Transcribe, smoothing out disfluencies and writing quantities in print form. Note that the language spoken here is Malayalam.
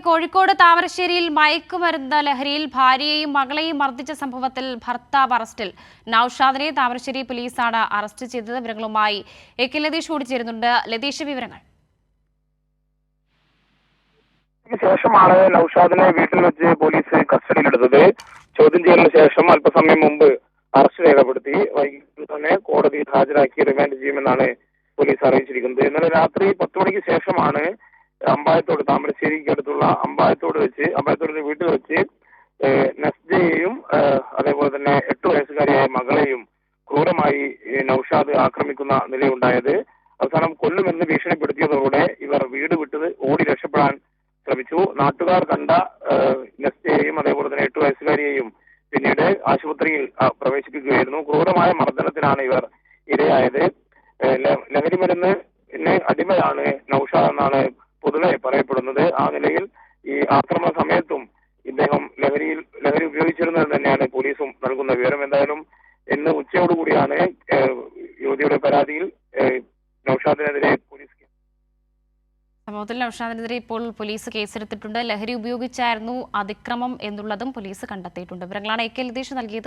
കോഴിക്കോട് താമരശ്ശേരിയിൽ മയക്കുമരുന്ന് ലഹരിയിൽ ഭാര്യയെയും മകളെയും മർദ്ദിച്ച സംഭവത്തിൽ ഭർത്താവ് അറസ്റ്റിൽ. നൌഷാദിനെ താമരശ്ശേരി പോലീസാണ് അറസ്റ്റ് ചെയ്തത്. വിവരങ്ങളുമായി എ.കെ. ലതീഷ് കൂടി ചേരുന്നുണ്ട്. ലതീഷ്, വിവരങ്ങൾ. ശേഷമാണ് നൌഷാദിനെ വീട്ടിൽ വെച്ച് പോലീസ് കസ്റ്റഡിയിലെടുത്തത്. ചോദ്യം ചെയ്യലിന് ശേഷം അല്പസമയം മുമ്പ് അറസ്റ്റ് രേഖപ്പെടുത്തി വൈകിട്ട് തന്നെ കോടതിയിൽ ഹാജരാക്കി റിമാൻഡ് ചെയ്യുമെന്നാണ് പോലീസ് അറിയിച്ചിരിക്കുന്നത്. ഇന്നലെ രാത്രി 10 മണിക്ക് ശേഷമാണ് അമ്പായത്തോട്, താമരശ്ശേരിക്ക് അടുത്തുള്ള അമ്പായത്തോട് വീട്ടിൽ വെച്ച് നസ്ജയെയും അതേപോലെ തന്നെ 8 വയസ്സുകാരിയായ മകളെയും ക്രൂരമായി നൌഷാദ് ആക്രമിക്കുന്ന നിലയുണ്ടായത്. അവസാനം കൊല്ലുമെന്ന് ഭീഷണിപ്പെടുത്തിയതോടെ ഇവർ വീട് വിട്ടത് ഓടി രക്ഷപ്പെടാൻ ശ്രമിച്ചു. നാട്ടുകാർ കണ്ട നസ്ജയെയും അതേപോലെ തന്നെ 8 വയസ്സുകാരിയെയും പിന്നീട് ആശുപത്രിയിൽ പ്രവേശിപ്പിക്കുകയായിരുന്നു. ക്രൂരമായ മർദ്ദനത്തിനാണ് ഇവർ ഇരയായത്. ലഹരി മരുന്നിന് അടിമയാണ് നൌഷാദ് എന്നാണ് പൊതുവെ പറയപ്പെടുന്നത്. ആ നിലയിൽ ഈ ആക്രമണ സമയത്തും ഇദ്ദേഹം ലഹരി ഉപയോഗിച്ചിരുന്നത് തന്നെയാണ് പോലീസും നൽകുന്ന വിവരം. എന്തായാലും ഇന്ന് ഉച്ചയോടുകൂടിയാണ് യുവതിയുടെ പരാതിയിൽ നൌഷാദിനെതിരെ പോലീസ് സംഭവത്തിൽ നൌഷാദിനെതിരെ ഇപ്പോൾ പോലീസ് കേസെടുത്തിട്ടുണ്ട്. ലഹരി ഉപയോഗിച്ചായിരുന്നു അതിക്രമം എന്നുള്ളതും പോലീസ് കണ്ടെത്തിയിട്ടുണ്ട്. വിവരങ്ങളാണ് എ.കെ. ലതീഷ് നൽകിയത്.